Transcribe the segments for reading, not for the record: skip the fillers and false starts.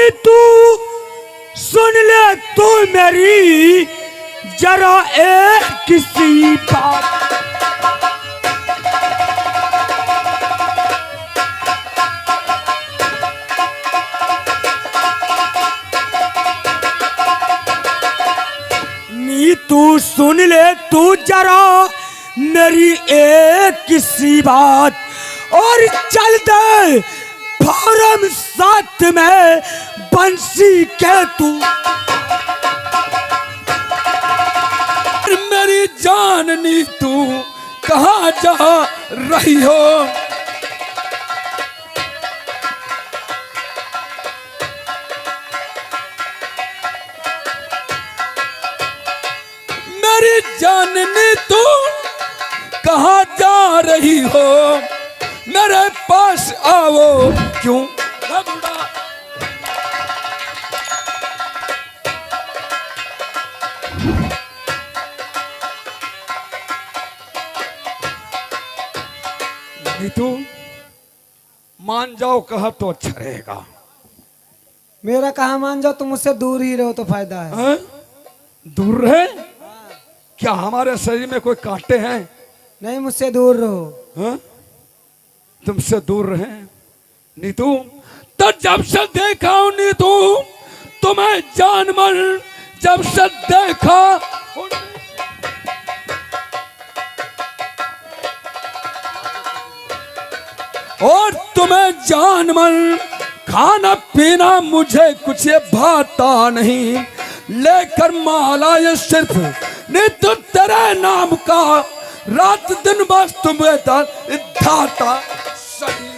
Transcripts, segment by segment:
नीतू सुन ले तू मेरी जरा एक किसी बात। नीतू सुन ले तू जरा मेरी एक किसी बात और चल दे फौरन साथ में बंसी के तू। मेरी जान नीतू कहाँ जा रही हो? मेरी जान नीतू कहाँ जा रही हो? मेरे पास आओ। क्यों नीतू मान जाओ कहा तो अच्छा रहेगा। मेरा कहा मान जाओ, तुम मुझसे दूर ही रहो तो फायदा है। हाँ? दूर रहे? क्या हमारे शरीर में कोई कांटे हैं? नहीं, मुझसे दूर रहो। हाँ? तुमसे दूर रहे नीतू। तो जब से देखा हूं नीतू तुम्हें जानवर, जब से देखा और तुम्हें जानवर, खाना पीना मुझे कुछ ये भाता नहीं, लेकर माला ये सिर्फ नीतू तेरे नाम का, रात दिन बस तुम्हें धाता सही।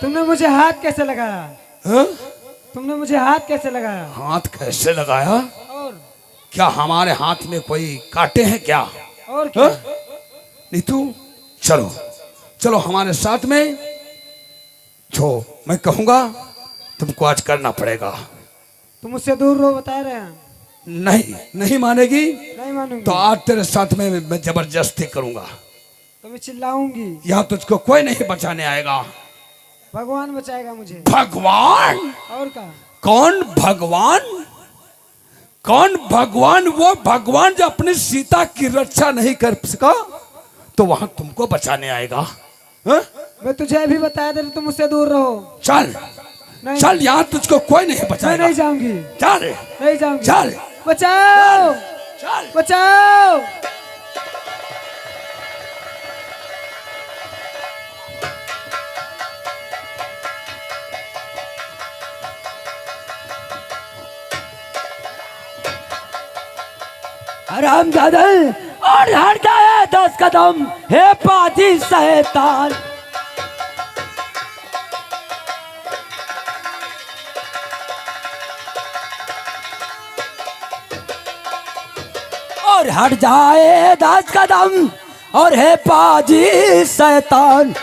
तुमने मुझे हाथ कैसे लगाया? हाँ? तुमने मुझे हाथ कैसे लगाया? हाथ कैसे लगाया? और क्या हमारे हाथ में कोई कांटे हैं क्या? और क्या? नीतू चलो चलो हमारे साथ में, जो मैं कहूंगा तुमको आज करना पड़ेगा। तुम मुझसे दूर रहो बता रहे हैं। नहीं नहीं मानेगी? नहीं मानूंगी। तो आज तेरे साथ में मैं जबरदस्ती करूंगा। तो मैं चिल्लाऊंगी। यहाँ तुझको कोई नहीं बचाने आएगा। भगवान बचाएगा मुझे। भगवान? और क्या? कौन भगवान? कौन भगवान? वो भगवान जो अपनी सीता की रक्षा नहीं कर सका तो वहां तुमको बचाने आएगा। हा? मैं तुझे अभी बताया था, तुम मुझसे दूर रहो। चल चल, यहाँ तुझको कोई नहीं बचाएगा। मैं नहीं जाऊंगी। चल नहीं जाऊंगी। चल बचाओ चल। बचाओ। हराम दादा और हट जाए 10 कदम, हे पाजी शैतान। और हट जाए 10 कदम और हे पाजी शैतान,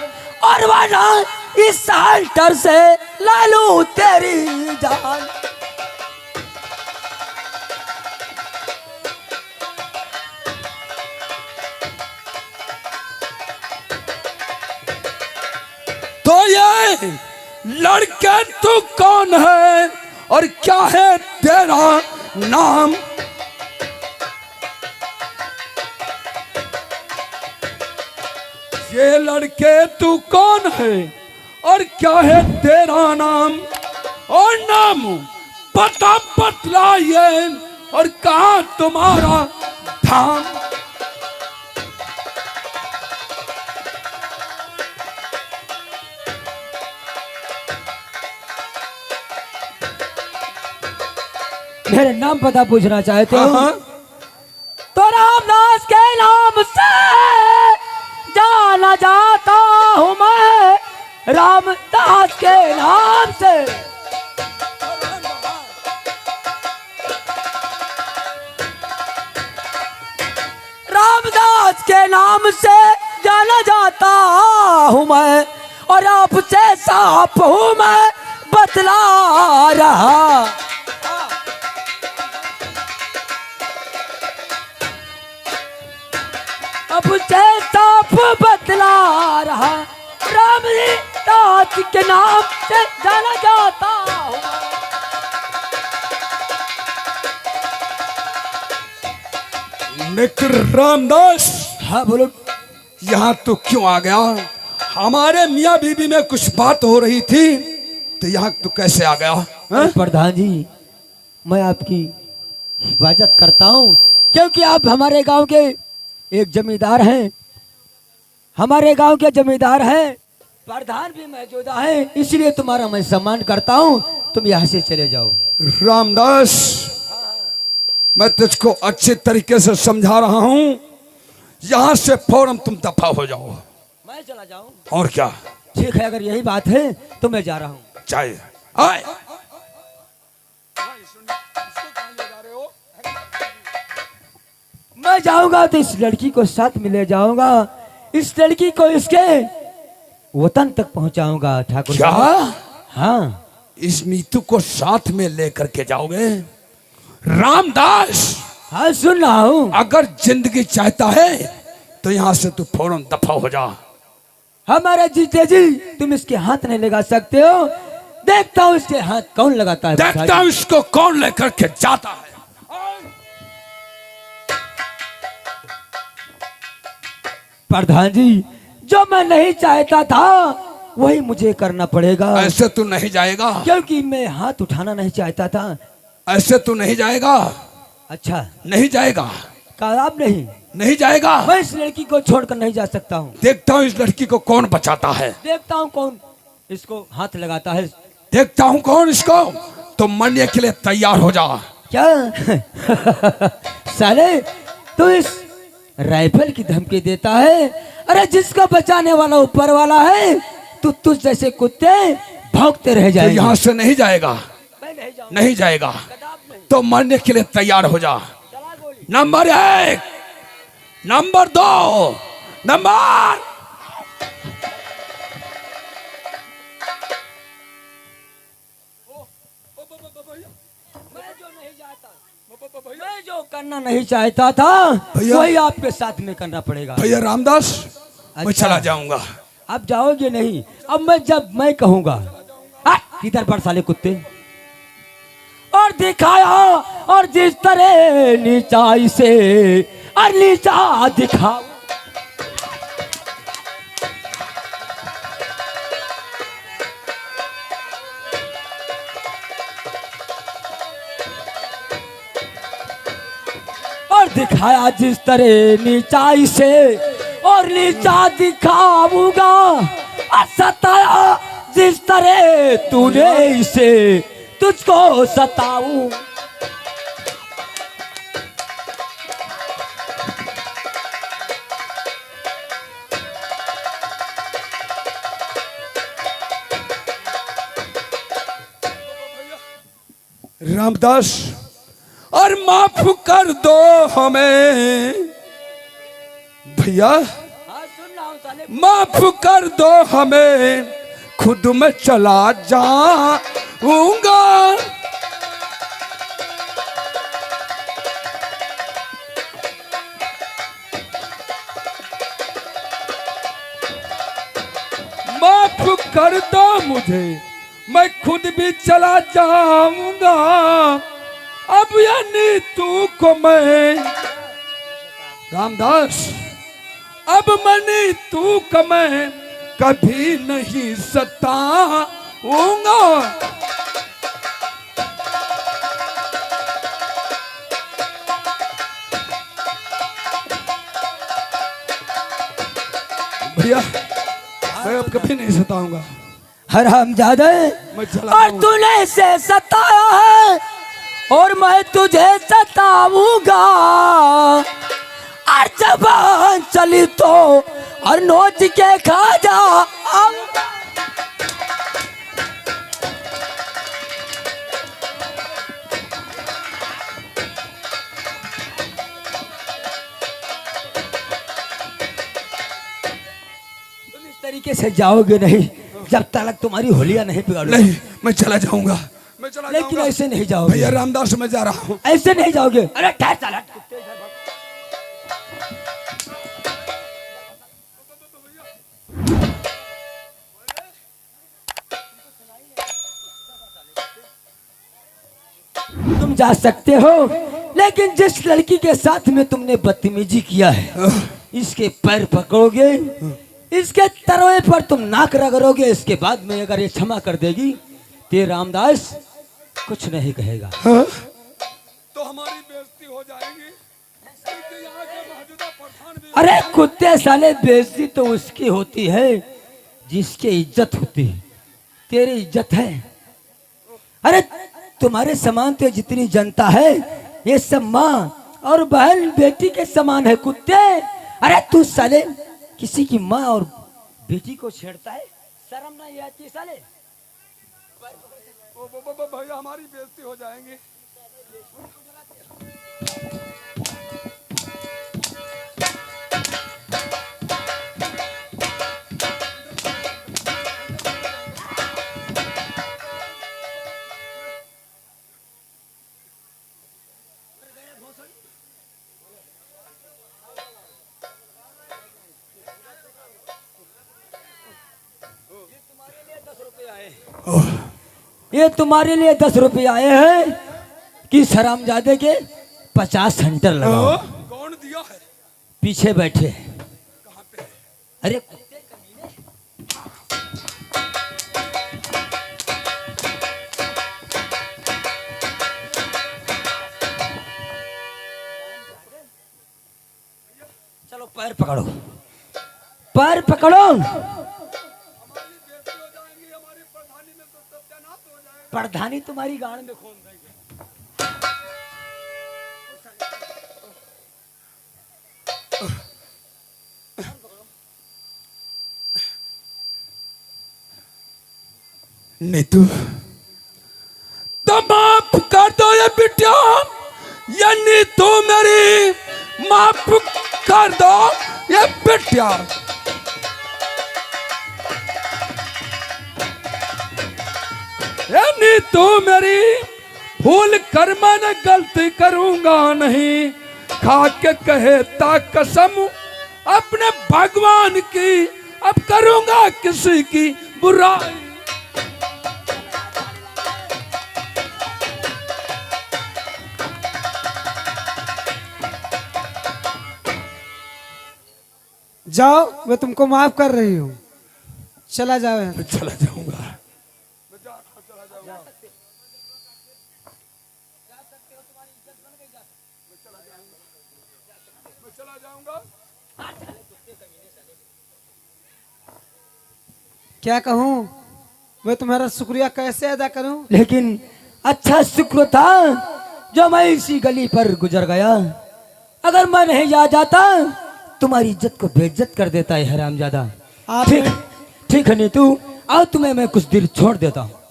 और वरना इस साल्टर से ला लूं तेरी जान। तो ये लड़के तू कौन है और क्या है तेरा नाम? ये लड़के तू कौन है और क्या है तेरा नाम? और नाम पता बतलाइए और कहाँ तुम्हारा धाम? मेरे नाम पता पूछना चाहते हो? हाँ। तो रामदास के नाम से जाना जाता हूँ मैं, रामदास के नाम से। रामदास के नाम से जाना जाता हूँ मैं, और आपसे साफ हूँ मैं बतला रहा। अब से साफ बतला रहा, राम जी दास के नाम से जाना जाता हूँ। मित्र रामदास, हाँ बोलो। यहाँ तो क्यों आ गया? हमारे मियाँ बीबी में कुछ बात हो रही थी, तो यहाँ तो कैसे आ गया? हाँ? प्रधान जी, मैं आपकी हिफाजत करता हूँ, क्योंकि आप हमारे गांव के एक जमींदार हैं, हमारे गांव के जमींदार हैं, प्रधान भी मौजूदा है, इसलिए तुम्हारा मैं सम्मान करता हूँ। तुम यहाँ से चले जाओ। रामदास, मैं तुझको अच्छे तरीके से समझा रहा हूँ, यहाँ से फौरन तुम दफा हो जाओ। मैं चला जाऊँ? और क्या? ठीक है, अगर यही बात है तो मैं जा रहा हूँ। चाहिए आए। मैं जाऊंगा तो इस लड़की को साथ में ले जाऊंगा, इस लड़की को इसके वतन तक पहुंचाऊंगा। ठाकुर क्या? हाँ, इस मीतू को साथ में लेकर के जाओगे? रामदास, हाँ सुन रहा हूँ। अगर जिंदगी चाहता है तो यहाँ से तू फौरन दफा हो जा। हमारे जीते जी तुम इसके हाथ नहीं लगा सकते हो। देखता हूँ इसके हाथ कौन लगाता है। देखता हूँ इसको कौन लेकर के जाता है। प्रधान जी, जो मैं नहीं चाहता था वही मुझे करना पड़ेगा। ऐसे तू नहीं जाएगा, क्योंकि मैं हाथ उठाना नहीं चाहता था। ऐसे तू नहीं जाएगा। अच्छा, नहीं जाएगा, कहा आप नहीं? नहीं जाएगा। मैं इस लड़की को छोड़कर नहीं जा सकता हूँ। देखता हूँ इस लड़की को कौन बचाता है। देखता हूँ कौन इसको हाथ लगाता है। देखता हूँ कौन इसको। तो मरने के लिए तैयार हो जा। क्या साले, तू इस राइफल की धमकी देता है? अरे जिसको बचाने वाला ऊपर वाला है, तू तुझ जैसे कुत्ते भौंकते रह तो जाएंगे। यहाँ से नहीं जाएगा। मैं नहीं जाऊंगा। नहीं जाएगा कदाप नहीं। तो मरने के लिए तैयार हो जा। चला गोली। Number 1, number 2, number. मैं जो करना नहीं चाहता था भैया। वही आपके साथ में करना पड़ेगा। भैया रामदास, मैं अच्छा। चला जाऊंगा। अब जाओगे नहीं? अब जब मैं कहूंगा, किधर पर साले कुत्ते। और दिखाया, और जिस तरह नीचाई से और नीचा दिखाओ। और दिखाया जिस तरह नीचाई से और नीचा दिखाऊंगा, और सताया जिस तरह तूने इसे तुझको सताऊं। रामदास, और माफ कर दो हमें भैया, माफ कर दो हमें, खुद में चला जाऊंगा। माफ कर दो मुझे, मैं खुद भी चला जाऊंगा। अब यानी तू को मैं रामदास, अब मनी तू को मैं कभी नहीं सताऊंगा। भैया, मैं अब कभी नहीं सताऊंगा। हरामजादे, मैं चला और जाऊंगा। तूने इसे सताया है और मैं तुझे सताऊंगा। और जबान चली तो और नोच के खा जा। तुम इस तरीके से जाओगे नहीं जब तक तुम्हारी होलिया नहीं बिगाड़ू। नहीं, मैं चला जाऊंगा, मैं चला लेकिन जाऊंगा। ऐसे नहीं जाओगे। भैया रामदास, मैं जा रहा हूँ। ऐसे नहीं जाओगे। अरे ठहर साला, कुत्ते इधर भाग। जा सकते हो, लेकिन जिस लड़की के साथ में तुमने बदतमीजी किया है, इसके पैर पकड़ोगे, इसके तरोए पर तुम नाक रगड़ोगे, इसके बाद में अगर ये क्षमा कर देगी तो रामदास कुछ नहीं कहेगा। तो हमारी बेइज्जती हो जाएगी, क्योंकि यहाँ के मौजूदा प्रधान भी। अरे कुत्ते साले, बेइज्जती तो उसकी होती है जिसकी इज्जत होती है। तेरी इज्जत है। अरे तुम्हारे समान तो जितनी जनता है ये सब माँ और बहन बेटी के समान है कुत्ते। अरे तू साले किसी की माँ और बेटी को छेड़ता है, शर्म नहीं आती साले? भैया हमारी बेइज्जती हो जाएंगी। ये तुम्हारे लिए 10 रुपये आए हैं कि हरामजादे के 50 सेंटर लगाओ। कौन दिया है? पीछे बैठे। कहाँ पे? अरे चलो पैर पकड़ो, पैर पकड़ो। प्रधानी तुम्हारी गाड़ में खोल देंगे। नीतू, तो माफ कर दो ये बिटिया, ये नीतू मेरी, माफ कर दो ये बिटिया। ये नीतू मेरी, भूल कर मैंने गलती करूंगा नहीं, खा के कहता कसम अपने भगवान की, अब करूंगा किसी की बुराई। जाओ, मैं तुमको माफ कर रही हूँ, चला जाओ यहाँ से। चला जाऊंगा। क्या कहूँ, मैं तुम्हारा शुक्रिया कैसे अदा करूँ? लेकिन अच्छा शुक्र था जो मैं इसी गली पर गुजर गया। अगर मैं नहीं जा जाता तुम्हारी इज्जत को बेइज्जत कर देता है हरामजादा। आप ठीक ठीक है नीतू, आओ तुम्हें मैं कुछ देर छोड़ देता हूँ।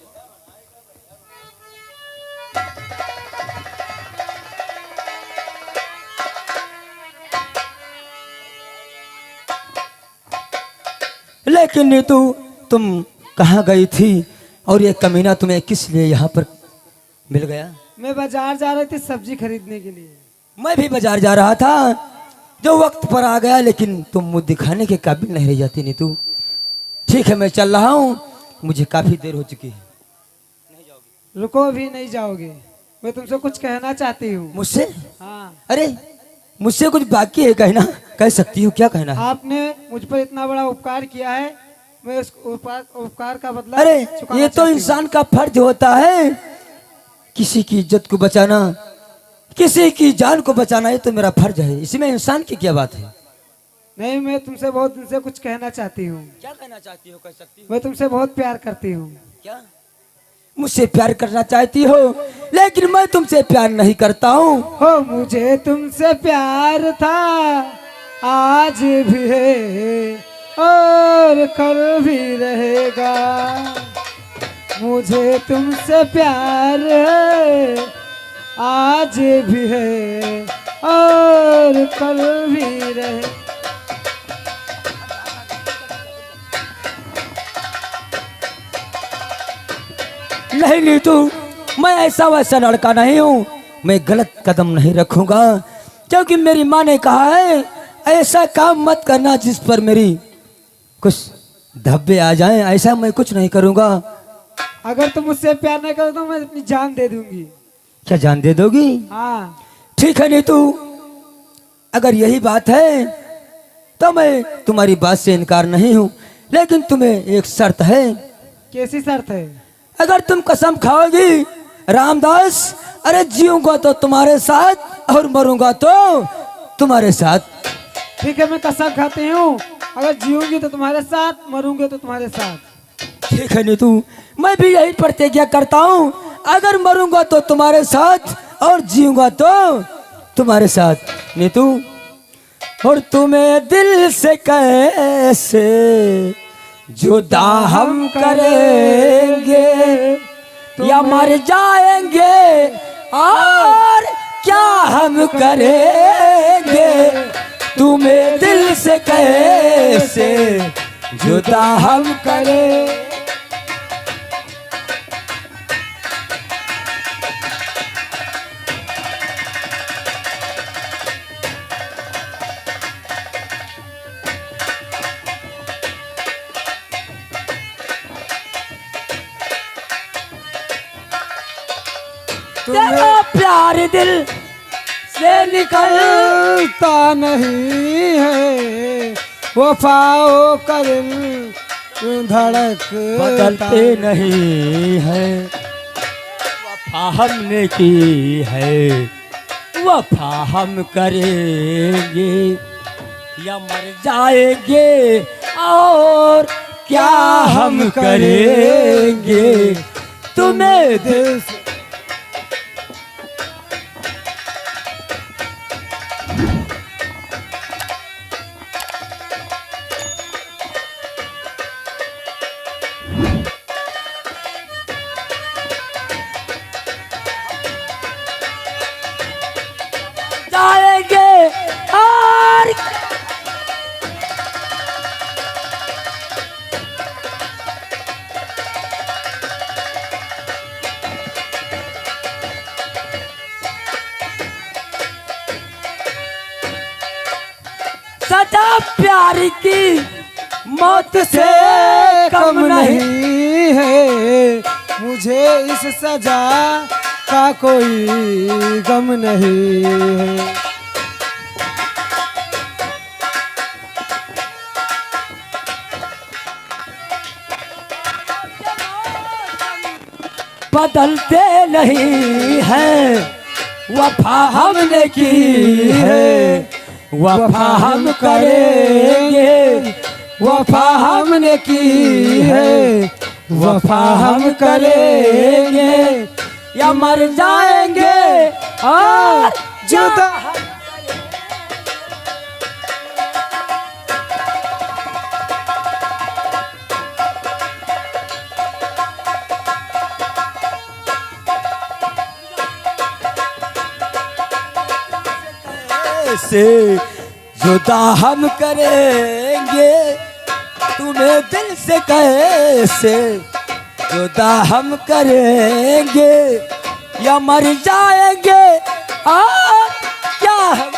लेकिन नीतू, तुम कहाँ गई थी और ये कमीना तुम्हें किस लिए यहाँ पर मिल गया? मैं बाजार जा रही थी सब्जी खरीदने के लिए। मैं भी बाजार जा रहा था, जो वक्त पर आ गया, लेकिन तुम मुझे दिखाने के काबिल नहीं रह जाती नीतू। ठीक है, मैं चल रहा हूँ, मुझे काफी देर हो चुकी है। रुको, भी नहीं जाओगे, मैं तुमसे कुछ कहना चाहती हूँ। मुझसे? हाँ। अरे मुझसे कुछ बाकी है कहना? कह सकती हूँ, क्या कहना है? आपने मुझ पर इतना बड़ा उपकार किया है, मैं उस उपकार का बदला अरे चुकाना ये तो चाहती हूँ। इंसान का फर्ज होता है किसी की इज्जत को बचाना, किसी की जान को बचाना, ये तो मेरा फर्ज है। इसमें इंसान की क्या बात है? नहीं, मैं तुमसे बहुत दिन से कुछ कहना चाहती हूँ। क्या कहना चाहती हो? कह सकती हूँ। मैं तुमसे बहुत प्यार करती हूँ। क्या मुझसे प्यार करना चाहती हो? लेकिन मैं तुमसे प्यार नहीं करता हूँ। हो, मुझे तुमसे प्यार था, आज भी है और कल भी रहेगा। मुझे तुमसे प्यार है, आज भी है और कल भी रहे। नहीं नीतू, मैं ऐसा वैसा लड़का नहीं हूँ, मैं गलत कदम नहीं रखूंगा, क्योंकि मेरी माँ ने कहा है ऐसा काम मत करना जिस पर मेरी कुछ धब्बे आ जाएं। ऐसा मैं कुछ नहीं करूंगा। अगर तुम मुझसे प्यार नहीं करो तो मैं अपनी जान दे दूंगी। क्या जान दे दोगी? हाँ। ठीक है नीतू, अगर यही बात है तो मैं तुम्हारी बात से इनकार नहीं हूँ, लेकिन तुम्हें एक शर्त है। कैसी शर्त है? अगर तुम कसम खाओगी रामदास, अरे जीऊंगा तो तुम्हारे साथ और मरूंगा तो तुम्हारे साथ। ठीक है, मैं कसम खाती हूँ, अगर जीऊंगी तो तुम्हारे साथ, मरूंगी तो तुम्हारे साथ। ठीक है नीतू, मैं भी यही प्रतिज्ञा करता हूँ, अगर मरूंगा तो तुम्हारे साथ और जीऊंगा तो तुम्हारे साथ नीतू। और तुम्हें दिल से कैसे जुदा हम करेंगे, या मर जाएंगे और क्या हम करेंगे, तुम्हें दिल से कैसे जुदा हम करें। तेरा प्यार दिल से निकलता नहीं है, वफाओं का दिल धड़क बदलते नहीं है, वफा हमने की है, वफा हम करेंगे, या मर जाएंगे और क्या हम करेंगे, तुम्हें दिल से। जाएंगे और सदा प्यार की मौत से कम नहीं है, मुझे इस सजा का कोई गम नहीं है। बदलते नहीं है, वफा हमने की है, वफा हम करेंगे, वफा हमने की है, वफा हम करेंगे, या मर जाएंगे और जुदा। से जुदा हम करेंगे, तुम्हें दिल से कैसे जुदा हम करेंगे, या मर जाएंगे और क्या हम।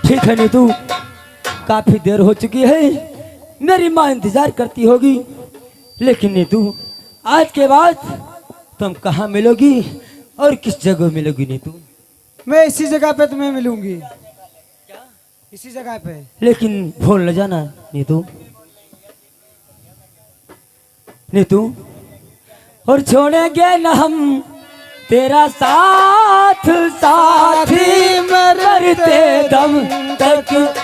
ठीक है नीतू, काफी देर हो चुकी है, मेरी माँ इंतजार करती होगी, लेकिन नीतू आज के बाद तुम कहाँ मिलोगी और किस जगह मिलोगी नीतू? मैं इसी जगह पे तुम्हें मिलूंगी, इसी जगह पे। लेकिन भूल न जाना नीतू, नीतू। और छोड़ेंगे न हम तेरा साथ, साथी मरते दम तक।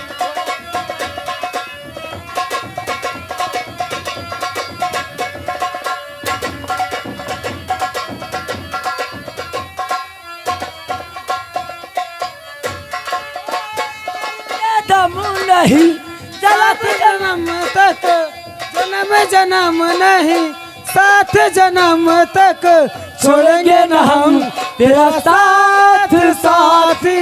दम नहीं साथ जन्म तक, जन्म जन्म नहीं, साथ जन्म तक छोड़ेंगे न हम तेरा साथ, साथी।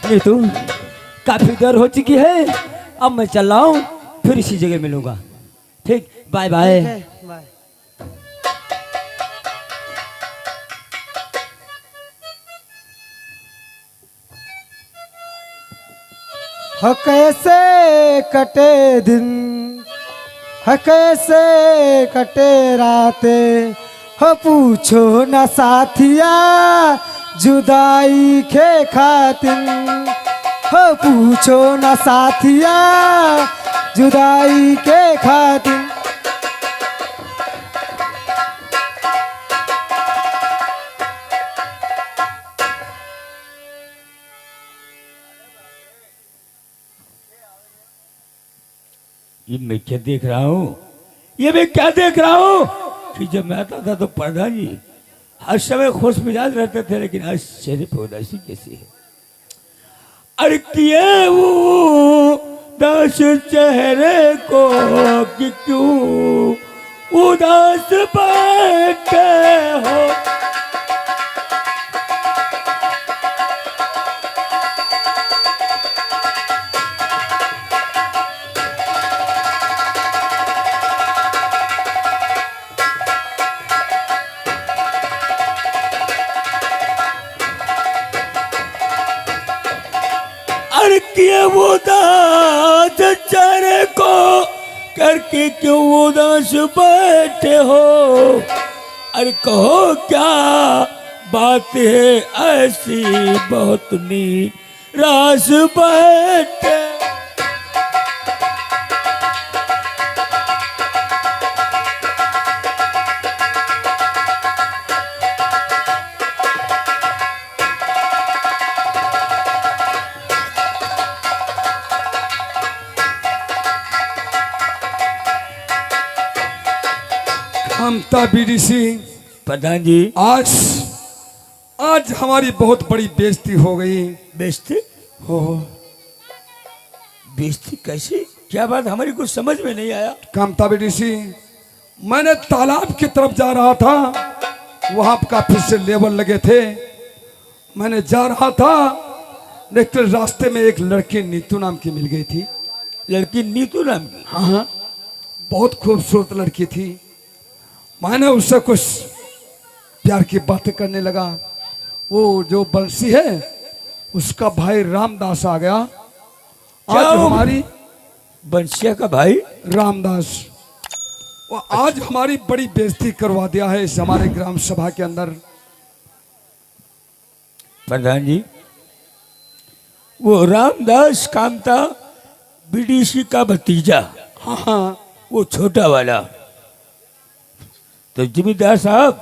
नीतू काफी देर हो चुकी है, अब मैं चल रहा हूँ, फिर इसी जगह मिलूंगा। ठीक, बाय बाय। बाय। हो कैसे कटे दिन, हो कैसे कटे रातें, हो पूछो न साथिया जुदाई के खातिर, हो पूछो न साथिया जुदाई के खातिर। ये मैं क्या देख रहा हूँ, ये मैं क्या देख रहा हूँ कि जब मैं आता था तो प्रधान जी हर समय खुश मिजाज रहते थे, लेकिन आज चेहरे पे उदासी कैसी है। अरे किए वो दास चेहरे को कि क्यों उदास बैठे हो। किए उदास चेहरे को करके क्यों उदास बैठे हो। अरे कहो क्या बात है ऐसी बहुत निराश बैठे। कामता बीडीसी प्रधान जी, आज हमारी बहुत बड़ी बेइज्जती हो गई। बेइज्जती हो बेइज्जती कैसी, क्या बात, हमारी कुछ समझ में नहीं आया। कामता बीडीसी, मैंने तालाब की तरफ जा रहा था, वहां काफी से लेबर लगे थे। मैंने जा रहा था, लेकिन रास्ते में एक लड़की नीतू नाम की मिल गई थी। लड़की नीतू नाम की? हाँ हाँ, बहुत खूबसूरत लड़की थी। मैंने उससे कुछ प्यार की बातें करने लगा। वो जो बंसी है उसका भाई रामदास आ गया। आज हमारी बंसिया का भाई रामदास, वो आज हमारी बड़ी बेइज्जती करवा दिया है इस हमारे ग्राम सभा के अंदर। प्रधान जी, वो रामदास कामता बीडीसी का भतीजा, हाँ हाँ, वो छोटा वाला। तो जमींदार साहब,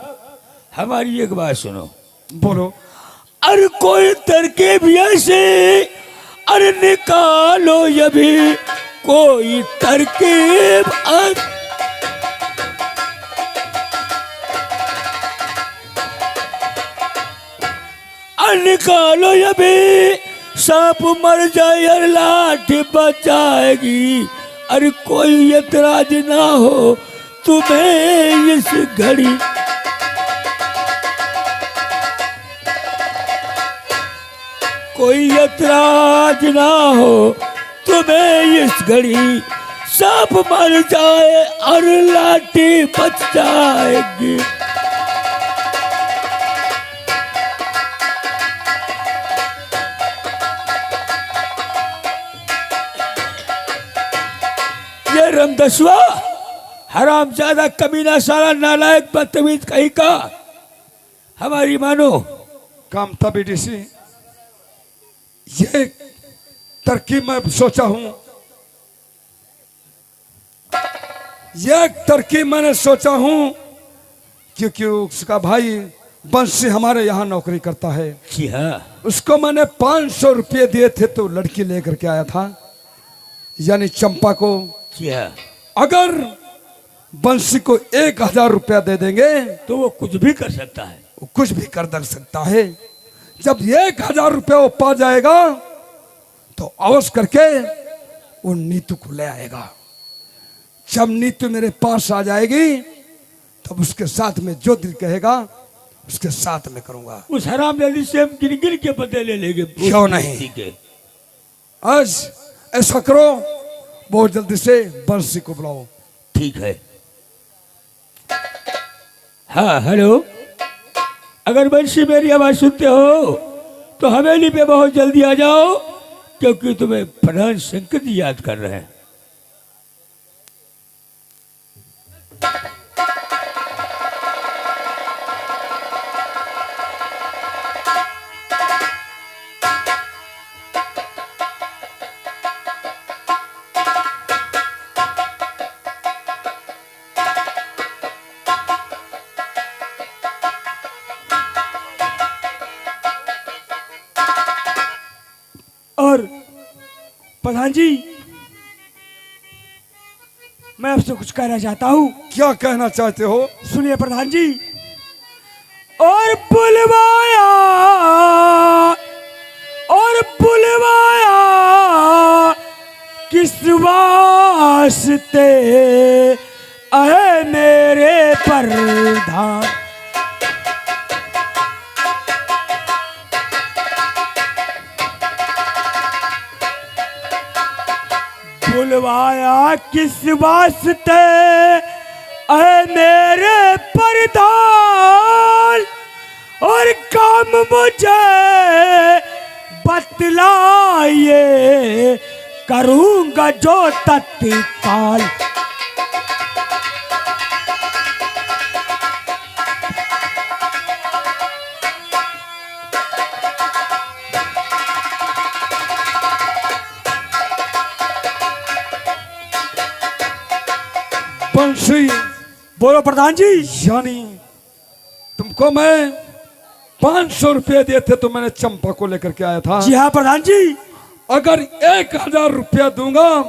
हमारी एक बात सुनो। बोलो। अरे कोई तरकीब ऐसे, अरे निकालो ये भी कोई तरकीब। निकालो ये भी, सांप मर जाए और लाठी बच जाएगी। अरे कोई एतराज ना हो तुम्हें इस घड़ी। कोई एतराज ना हो तुम्हें इस घड़ी, सांप मर जाए और लाठी बच जाएगी। ये रमदसवा हरामजादा कमीना सारा नालायक बदतमीज कहीं का, हमारी मानो। कामता बीडीसी, ये तरकीब मैं सोचा हूं, ये तरकीब मैंने सोचा हूं, क्योंकि उसका भाई बंसी हमारे यहाँ नौकरी करता है। जी हाँ, उसको मैंने 500 रुपये दिए थे तो लड़की लेकर के आया था, यानी चंपा को। जी हाँ, अगर बंसी को 1000 रुपया दे देंगे तो वो कुछ भी कर सकता है। वो कुछ भी कर सकता है। जब 1000 रुपया वो पा जाएगा तो अवश्य करके वो नीतू को ले आएगा। जब नीतू मेरे पास आ जाएगी तब उसके साथ में जो दिल कहेगा उसके साथ में करूंगा। उस हरामजादी से हम गिर के बदले लेंगे। क्यों नहीं? ठीक है। आज ऐसा करो, बहुत जल्दी से बंसी को बुलाओ। ठीक है। हाँ हेलो, अगर बंशी मेरी आवाज सुनते हो तो हवेली पे बहुत जल्दी आ जाओ, क्योंकि तुम्हें प्रधान शंकर जी याद कर रहे हैं। और प्रधान जी, मैं आपसे कुछ कहना चाहता हूँ। क्या कहना चाहते हो? सुनिए प्रधान जी। और बुलवाया किस वास्ते आए मेरे प्रधान। बुलवाया किस वास्ते ऐ मेरे प्रधान, और काम मुझे बतलाइए, करूंगा जो तत्काल। बंशी, बोलो प्रधान जी। यानी तुमको मैं 500 रुपये दिए थे तो मैंने चंपा को लेकर के आया था। जी हाँ प्रधान जी। अगर 1000 रुपया दूंगा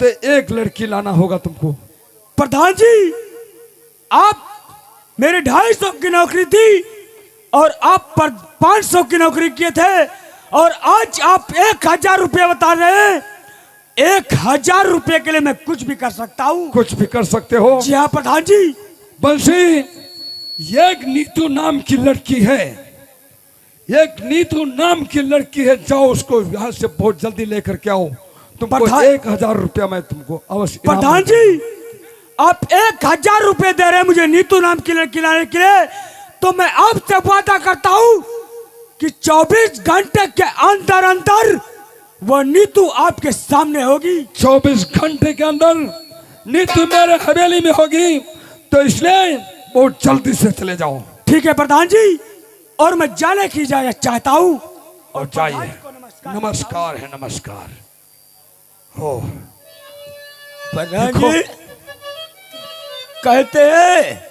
तो एक लड़की लाना होगा तुमको। प्रधान जी, आप मेरे 250 की नौकरी थी और आप पर 500 की नौकरी किए थे, और आज आप 1000 रुपये बता रहे हैं। 1000 रुपये के लिए मैं कुछ भी कर सकता हूँ। कुछ भी कर सकते हो? जी हाँ प्रधान जी। बंशी, एक नीतू नाम की लड़की है, एक नीतू नाम की लड़की है, जाओ उसको यहाँ से बहुत जल्दी लेकर के आओ। तुमको 1000 रुपया मैं तुमको अवश्य। प्रधान जी, आप 1000 रुपये दे रहे हैं मुझे नीतू नाम की लड़की लाने के लिए, तो मैं आपसे वादा करता हूँ कि 24 घंटे के अंदर अंदर वो नीतू आपके सामने होगी। 24 घंटे के अंदर नीतू मेरे हवेली में होगी, तो इसलिए बहुत जल्दी से चले जाओ। ठीक है प्रधान जी, और मैं जाने की इजाजत चाहता हूँ। और जाइए। नमस्कार है, नमस्कार हो। प्रधान जी कहते हैं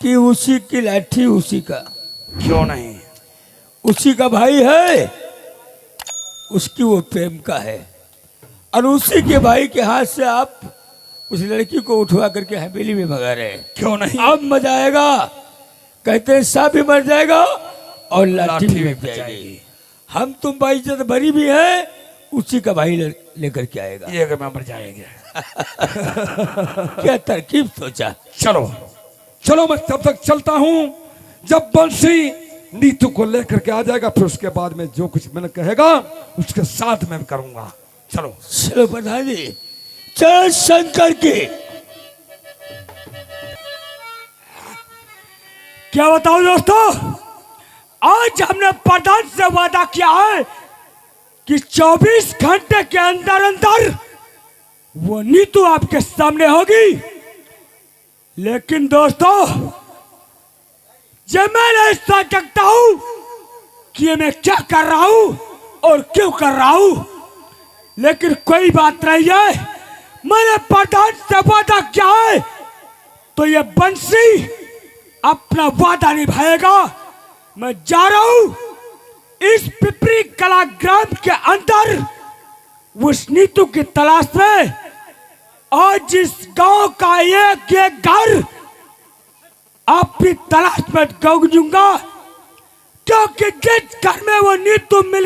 कि उसी की लाठी उसी का। क्यों नहीं? उसी का भाई है, उसकी वो प्रेम का है, और उसी के भाई के हाथ से आप उस लड़की को उठवा करके हवेली में भगा रहे हैं। क्यों नहीं? अब मजा आएगा। कहते हैं सांप भी मर जाएगा और लाठी भी मिट जाएगी। हम तुम भाई इज्जत भरी भी है, उसी का भाई लेकर के आएगा। ये कि मैं मर जाएंगे। क्या तरकीब सोचा। चलो चलो, मैं तब तक चलता हूँ। जब बंसी नीतू को लेकर के आ जाएगा, फिर उसके बाद में जो कुछ मैंने कहेगा उसके साथ मैं करूंगा। चलो चलो प्रधान जी, चलो शंकर की। क्या बताओ दोस्तों, आज हमने प्रधान से वादा किया है कि 24 घंटे के अंदर अंदर वो नीतू आपके सामने होगी। लेकिन दोस्तों, जब मैं नहीं सोच सकता हूं कि ये मैं क्या कर रहा हूं और क्यों कर रहा हूं, लेकिन कोई बात नहीं है। मैंने प्रधान से वादा किया है, तो ये बंसी अपना वादा निभाएगा। मैं जा रहा हूं इस पिपरी कला ग्राम के अंदर उस नीतू की तलाश में, और जिस गांव का एक एक घर अपनी तलाश में गूंजूंगा, क्योंकि जिस घर में वो नीतू मिल